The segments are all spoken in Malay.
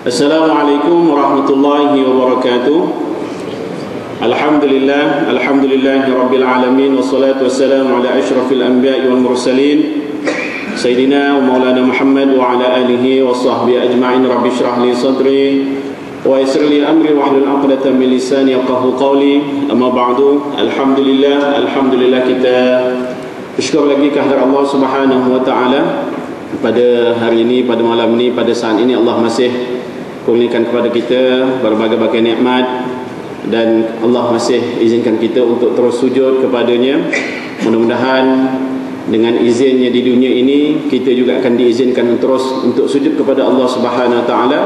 Assalamualaikum warahmatullahi wabarakatuh. Alhamdulillahi rabbil alamin, wassalatu wassalamu ala asyrafil anbiya'i wal mursalin Sayyidina wa maulana Muhammad wa ala alihi wa sahbihi ajma'in. Rabbi syrah li sadri wa yassir li amri wahlul 'uqdatam min lisani yafqahu qawli. Amma ba'du. Alhamdulillah kita bersyukur lagi kehadirat Allah Subhanahu wa taala pada hari ini, pada malam ini, pada saat ini Allah masih kurniakan kepada kita berbagai-bagai nikmat, dan Allah masih izinkan kita untuk terus sujud kepadanya. Mudah-mudahan dengan izinnya di dunia ini, kita juga akan diizinkan terus untuk sujud kepada Allah Subhanahu wa taala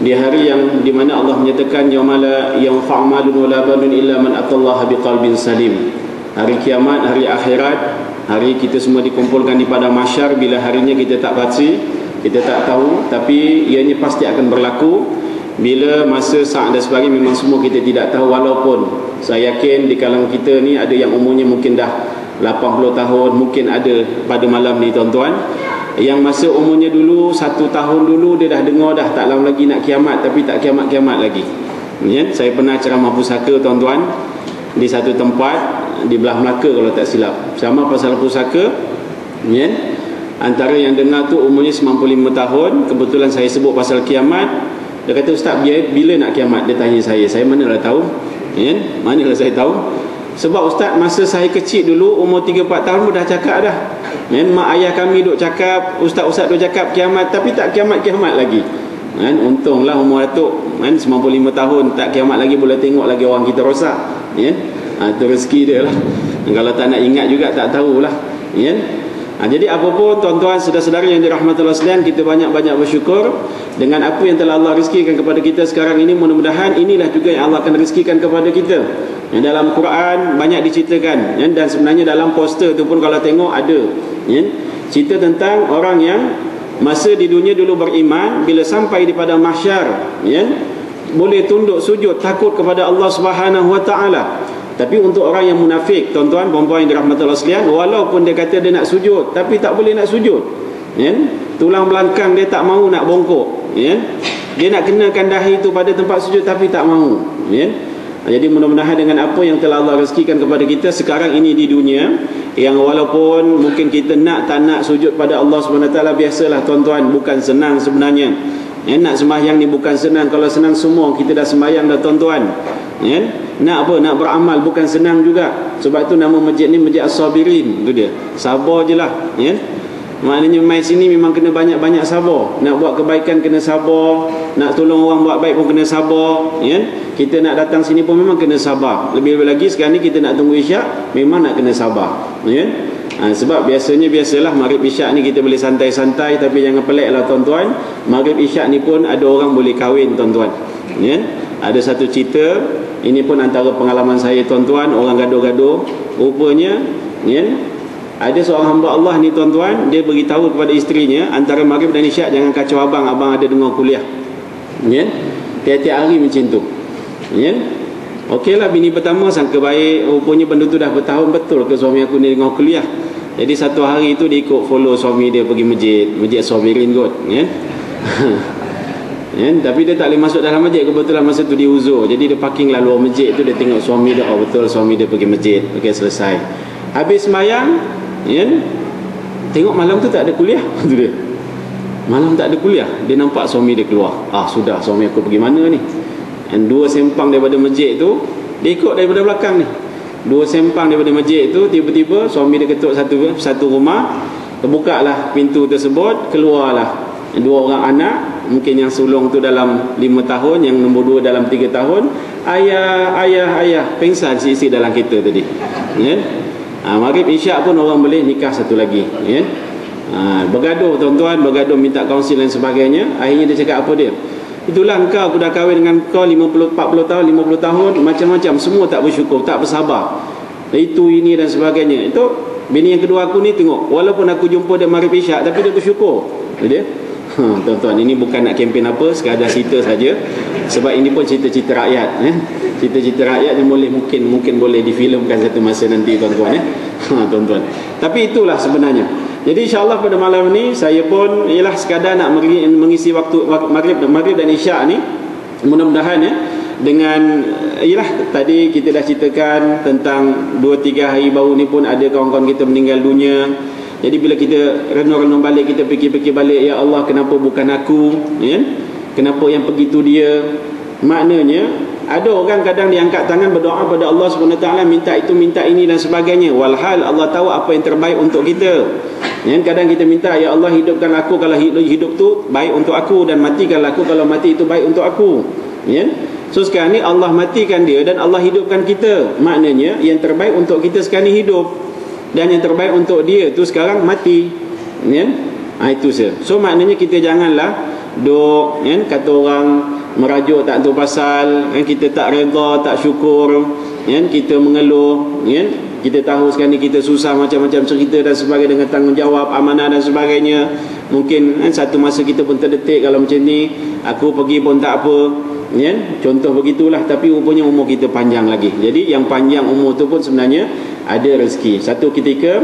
di hari yang di mana Allah menyatakan yaumala yanfa'u malun wala banun illa man atallaha biqalbin salim. Hari kiamat, hari akhirat, hari kita semua dikumpulkan di padang mahsyar. Bila harinya kita tak pasti, kita tak tahu, tapi ianya pasti akan berlaku. Bila masa, saat dan sebagainya memang semua kita tidak tahu. Walaupun saya yakin di kalangan kita ni ada yang umurnya mungkin dah 80 tahun, mungkin ada pada malam ni tuan-tuan, yang masa umurnya dulu 1 tahun dulu dia dah dengar dah tak lama lagi nak kiamat, tapi tak kiamat-kiamat lagi. Ya, saya pernah ceramah pusaka tuan-tuan di satu tempat di belah Melaka kalau tak silap, sama pasal pusaka. Ya, antara yang dengar tu umurnya 95 tahun. Kebetulan saya sebut pasal kiamat. Dia kata, "Ustaz, bila nak kiamat?" Dia tanya saya manalah tahu. Ya, manalah saya tahu. Sebab Ustaz, masa saya kecil dulu umur 3-4 tahun pun dah cakap dah. Ya, mak ayah kami duk cakap, ustaz-ustaz duk cakap kiamat, tapi tak kiamat-kiamat lagi. Kan, untunglah umur Datuk kan 95 tahun tak kiamat lagi, boleh tengok lagi orang kita rosak. Ya, itu rezeki dia lah. Kalau tak nak ingat juga tak tahulah. Ya. Jadi apapun tuan-tuan, saudara-saudara yang dirahmati Allah sekalian, kita banyak-banyak bersyukur dengan apa yang telah Allah rezekikan kepada kita sekarang ini. Mudah-mudahan inilah juga yang Allah akan rezekikan kepada kita. Yang dalam Quran banyak diceritakan, ya, dan sebenarnya dalam poster tu pun kalau tengok ada, ya, cerita tentang orang yang masa di dunia dulu beriman, bila sampai di padang mahsyar, ya, boleh tunduk sujud takut kepada Allah Subhanahu wa taala. Tapi untuk orang yang munafik, tuan-tuan, puan-puan yang dirahmati Allah sekalian, walaupun dia kata dia nak sujud, tapi tak boleh nak sujud. Ya? Tulang belakang dia tak mahu nak bongkok. Ya? Dia nak kenakan dahi itu pada tempat sujud, tapi tak mahu. Ya? Jadi mudah-mudahan dengan apa yang telah Allah rezekikan kepada kita sekarang ini di dunia, yang walaupun mungkin kita nak tak nak sujud pada Allah SWT, biasalah tuan-tuan, bukan senang sebenarnya. Ya? Nak sembahyang ni bukan senang. Kalau senang semua kita dah sembahyang dah tuan-tuan. Ya? Nak apa? Nak beramal bukan senang juga. Sebab itu nama masjid ni Masjid As-Sabirin. Itu dia. Sabar je lah. Ya? Maknanya main sini memang kena banyak-banyak sabar. Nak buat kebaikan kena sabar. Nak tolong orang buat baik pun kena sabar. Ya? Kita nak datang sini pun memang kena sabar. Lebih-lebih lagi sekarang ni kita nak tunggu isyak, memang nak kena sabar. Ya? Sebab biasalah maghrib isyak ni kita boleh santai-santai, tapi jangan pelik lah tuan-tuan. Maghrib isyak ni pun ada orang boleh kahwin tuan-tuan. Ya? Ada satu cerita, ini pun antara pengalaman saya tuan-tuan, orang gaduh-gaduh. Rupanya, ya, ada seorang hamba Allah ni tuan-tuan, dia beritahu kepada isterinya, antara maghrib dan isyak jangan kacau abang ada dengar kuliah. Ya? Tiap-tiap hari macam tu. Ya? Okeylah, bini pertama sangka baik, rupanya benda tu dah bertahun, betul ke suami aku ni dengar kuliah. Jadi satu hari tu dia ikut follow suami dia pergi Masjid Sabirin kot. Ya? Ya, tapi dia tak boleh masuk dalam masjid. Kebetulan masa tu dia uzur, jadi dia parking lah luar masjid tu. Dia tengok suami dia, oh betul suami dia pergi masjid. Okey, selesai. Habis sembahyang, ya, tengok malam tu tak ada kuliah. Tu dia, malam tak ada kuliah. Dia nampak suami dia keluar. Sudah, suami aku pergi mana ni. Dan 2 sempang daripada masjid tu, dia ikut daripada belakang ni. 2 sempang daripada masjid tu, tiba-tiba suami dia ketuk satu rumah. Terbukalah pintu tersebut, keluarlah 2 orang anak. Mungkin yang sulung tu dalam 5 tahun, yang nombor 2 dalam 3 tahun. Ayah, pengsan si dalam kereta tadi. Ya? Maghrib isyak pun orang boleh nikah satu lagi. Ya? Bergaduh tuan-tuan, bergaduh minta kaunsil dan sebagainya. Akhirnya dia cakap apa dia? Itulah engkau, aku dah kahwin dengan kau 40 tahun, 50 tahun, macam-macam, semua tak bersyukur, tak bersabar. Itu, ini dan sebagainya. Itu bini yang kedua aku ni tengok, walaupun aku jumpa dia maghrib isyak, tapi dia bersyukur. Dia tuan-tuan, ini bukan nak kempen apa, sekadar cerita saja. Sebab ini pun cerita-cerita rakyat. Cerita-cerita rakyat yang mungkin boleh difilmkan satu masa nanti tuan-tuan. Tuan-tuan. Tapi itulah sebenarnya. Jadi insya-Allah pada malam ni saya pun ialah sekadar nak mengisi waktu maghrib dan isyak ni. Mudah-mudahan dengan ialah tadi kita dah ceritakan tentang 2-3 hari baru ni pun ada kawan-kawan kita meninggal dunia. Jadi bila kita renung-renung balik, kita fikir-fikir balik, ya Allah, kenapa bukan aku, ya? Kenapa yang pergi tu dia? Maknanya ada orang kadang diangkat tangan berdoa pada Allah SWT, minta itu, minta ini dan sebagainya. Walhal Allah tahu apa yang terbaik untuk kita. Kadang kita minta, ya Allah, hidupkan aku kalau hidup tu baik untuk aku, dan matikan aku kalau mati itu baik untuk aku. So sekarang ni Allah matikan dia dan Allah hidupkan kita. Maknanya yang terbaik untuk kita sekarang ni hidup, dan yang terbaik untuk dia tu sekarang mati. Itu saja. So maknanya kita janganlah duk kata orang merajuk tak tahu pasal, kita tak redha, tak syukur, kita mengeluh, kita tahu sekarang ni kita susah, macam-macam cerita dan sebagainya, dengan tanggungjawab, amanah dan sebagainya. Mungkin satu masa kita pun terdetik, kalau macam ni aku pergi pun tak apa, contoh begitulah. Tapi rupanya umur kita panjang lagi. Jadi yang panjang umur tu pun sebenarnya ada rezeki. Satu ketika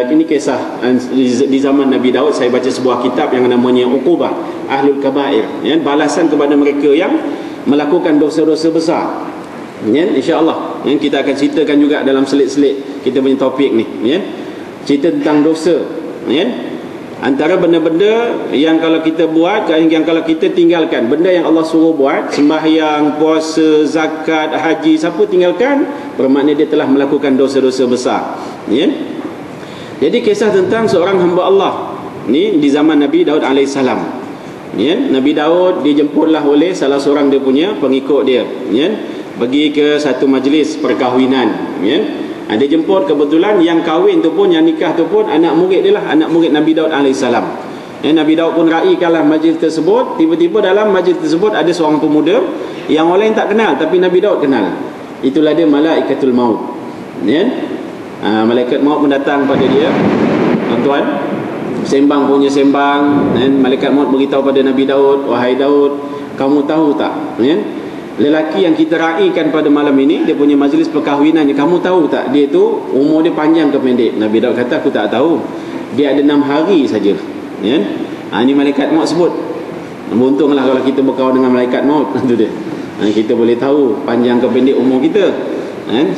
ini kisah di zaman Nabi Daud. Saya baca sebuah kitab yang namanya Uqubah Ahlul Kabair, balasan kepada mereka yang melakukan dosa-dosa besar. InsyaAllah kita akan ceritakan juga dalam selit-selit kita punya topik ni, cerita tentang dosa. Antara benda-benda yang kalau kita buat, yang kalau kita tinggalkan, benda yang Allah suruh buat, sembahyang, puasa, zakat, haji, siapa tinggalkan, bermakna dia telah melakukan dosa-dosa besar. Jadi kisah tentang seorang hamba Allah ni di zaman Nabi Daud alaihissalam. Nabi Daud dijemputlah oleh salah seorang dia punya pengikut dia, pergi ke satu majlis perkahwinan. Dia jemput, kebetulan yang kahwin tu pun, yang nikah tu pun anak murid dia lah, anak murid Nabi Daud alaihissalam. Nabi Daud pun raikanlah majlis tersebut. Tiba-tiba dalam majlis tersebut ada seorang pemuda yang orang lain tak kenal, tapi Nabi Daud kenal. Itulah dia Malaikatul Maut. Malaikat maut pun datang pada dia, tuan-tuan, sembang punya sembang. Malaikat maut beritahu pada Nabi Daud, wahai Daud, kamu tahu tak, lelaki yang kita raikan pada malam ini, dia punya majlis perkahwinannya, kamu tahu tak dia tu umur dia panjang ke pendek? Nabi Daud kata, aku tak tahu, dia ada 6 hari saja. Ini malaikat maut sebut. Beruntunglah kalau kita berkawan dengan malaikat maut. Itu dia. Kita boleh tahu panjang ke pendek umur kita.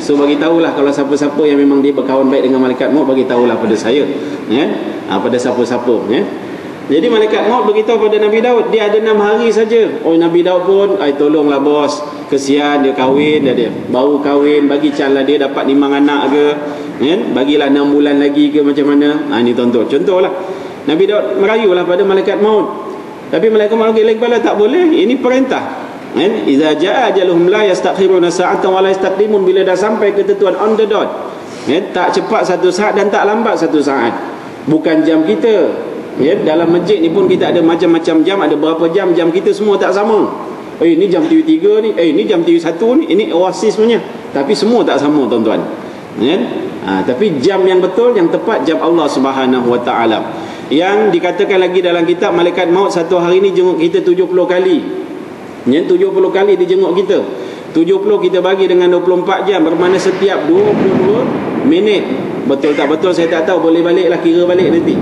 So bagi tahulah kalau siapa-siapa yang memang dia berkawan baik dengan malaikat maut, bagi tahulah pada saya, pada siapa-siapa. Jadi malaikat maut beritahu pada Nabi Daud, dia ada 6 hari saja. Oh, Nabi Daud pun, tolonglah bos, kesian dia kahwin dia baru kahwin, bagi canlah dia dapat 5 anak ke, bagilah 6 bulan lagi ke, macam mana. Ini contohlah. Nabi Daud merayulah pada malaikat maut, tapi malaikat maut geleng kepala, tak boleh, ini perintah. Iza jaa ajaluhum la yastakhiruna sa'atan wa la yastaqdimun. Bila dah sampai ketentuan on the dot, tak cepat satu saat dan tak lambat satu saat. Bukan jam kita. Dalam masjid ni pun kita ada macam-macam jam, ada berapa jam kita semua tak sama. Ini jam TV 3 ni, ini jam TV 1 ni, ini Oasis punya. Tapi semua tak sama, tuan-tuan. Tapi jam yang betul, yang tepat, jam Allah Subhanahu Wa Taala. Yang dikatakan lagi dalam kitab, malaikat maut satu hari ni jenguk kita 70 kali. 70 kali dia jenguk kita. 70 kita bagi dengan 24 jam, bermakna setiap 22 minit. Betul tak betul saya tak tahu, boleh baliklah, kira balik nanti.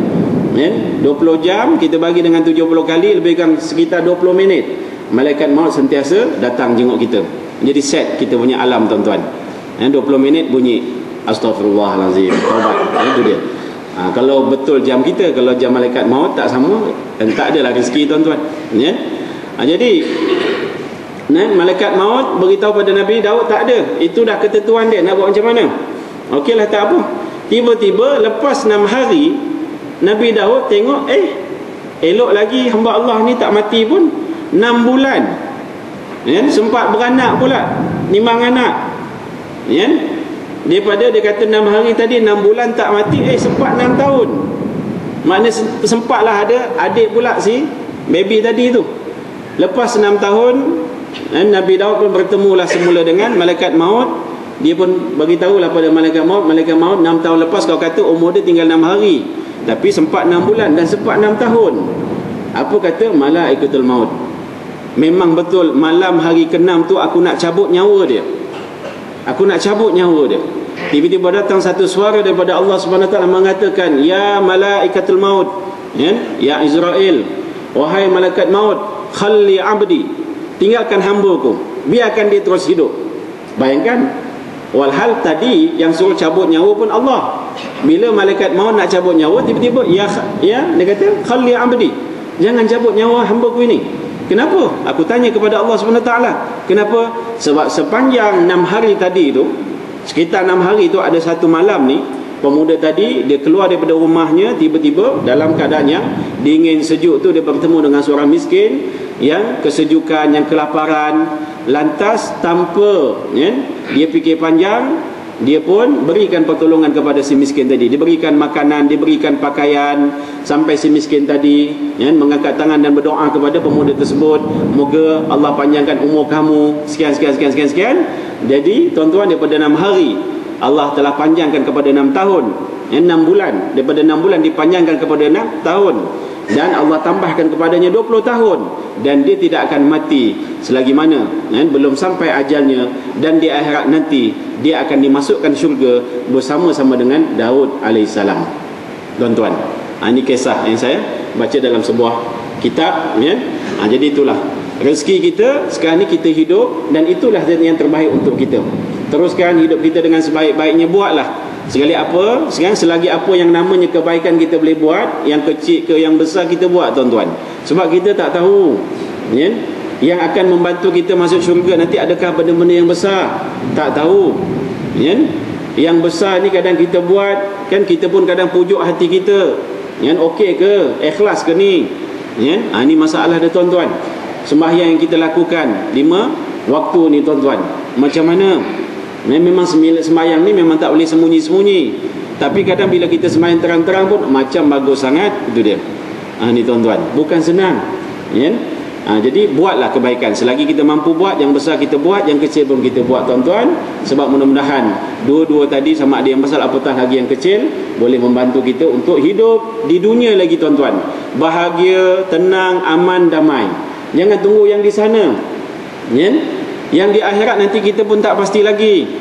20 jam kita bagi dengan 70 kali, lebihkan sekitar 20 minit, malaikat maut sentiasa datang jenguk kita. Jadi set kita punya alam, tuan-tuan. 20 minit bunyi astagfirullahalazim, taubat. Itu dia. Kalau betul jam kita, kalau jam malaikat maut tak sama, dan tak adalah rezeki, tuan-tuan. Jadi malaikat maut beritahu pada Nabi Daud, tak ada, itu dah ketentuan dia, nak buat macam mana? Okeylah, tak apa. Tiba-tiba lepas 6 hari, Nabi Daud tengok, elok lagi hamba Allah ni tak mati pun 6 bulan. Sempat beranak pula, 5 anak. Daripada dia kata 6 hari tadi, 6 bulan tak mati, sempat 6 tahun. Maknanya sempatlah ada adik pula si baby tadi tu. Lepas 6 tahun, Nabi Daud pun bertemulah semula dengan malaikat maut. Dia pun beritahulah pada malaikat maut, 6 tahun lepas kau kata umur dia tinggal 6 hari, tapi sempat 6 bulan dan sempat 6 tahun. Apa kata Malaikatul Maut? Memang betul, malam hari ke-6 tu aku nak cabut nyawa dia. Aku nak cabut nyawa dia. tiba-tiba datang satu suara daripada Allah Subhanahu Wa Taala mengatakan, ya malaikatul maut, ya Israel, wahai malaikat maut, khalli abdi, tinggalkan hamba-Ku, biarkan dia terus hidup. Bayangkan, walhal tadi yang suruh cabut nyawa pun Allah. Bila malaikat maut nak cabut nyawa, tiba-tiba ya dia kata khalli abdi, jangan cabut nyawa hamba-Ku ini. Kenapa? Aku tanya kepada Allah Subhanahu Wa Taala. Kenapa? Sebab sepanjang 6 hari tadi tu, sekitar 6 hari tu, ada satu malam ni, pemuda tadi dia keluar daripada rumahnya, tiba-tiba dalam keadaan yang dingin sejuk tu, dia bertemu dengan seorang miskin yang kesejukan, yang kelaparan. Lantas tanpa dia fikir panjang, dia pun berikan pertolongan kepada si miskin tadi. Dia berikan makanan, dia berikan pakaian, sampai si miskin tadi mengangkat tangan dan berdoa kepada pemuda tersebut, moga Allah panjangkan umur kamu sekian. Jadi tuan-tuan, daripada 6 hari Allah telah panjangkan kepada 6 tahun, 6 bulan. Daripada 6 bulan dipanjangkan kepada 6 tahun, dan Allah tambahkan kepadanya 20 tahun, dan dia tidak akan mati selagi mana belum sampai ajalnya, dan di akhirat nanti dia akan dimasukkan syurga bersama-sama dengan Daud alaihissalam. Tuan-tuan, ini kisah yang saya baca dalam sebuah kitab, jadi itulah rezeki kita sekarang ni, kita hidup, dan itulah yang terbaik untuk kita. Teruskan hidup kita dengan sebaik-baiknya. Buatlah selagi apa yang namanya kebaikan kita boleh buat, yang kecil ke yang besar kita buat, tuan-tuan. Sebab kita tak tahu yang akan membantu kita masuk syurga nanti adakah benda-benda yang besar. Tak tahu. Yang besar ni kadang kita buat, kan kita pun kadang pujuk hati kita, okey ke, ikhlas ke ni. Ni masalah dia, tuan-tuan. Sembahyang yang kita lakukan 5 waktu ni, tuan-tuan, macam mana? Memang sembahyang ni memang tak boleh sembunyi-sembunyi, tapi kadang bila kita sembahyang terang-terang pun macam bagus sangat. Itu dia. Ni tuan-tuan, bukan senang. Jadi buatlah kebaikan selagi kita mampu buat. Yang besar kita buat, yang kecil pun kita buat, tuan-tuan. Sebab mudah-mudahan dua-dua tadi, sama ada yang besar apatah lagi yang kecil, boleh membantu kita untuk hidup di dunia lagi, tuan-tuan, bahagia, tenang, aman, damai. Jangan tunggu yang di sana. Yang di akhirat nanti kita pun tak pasti lagi.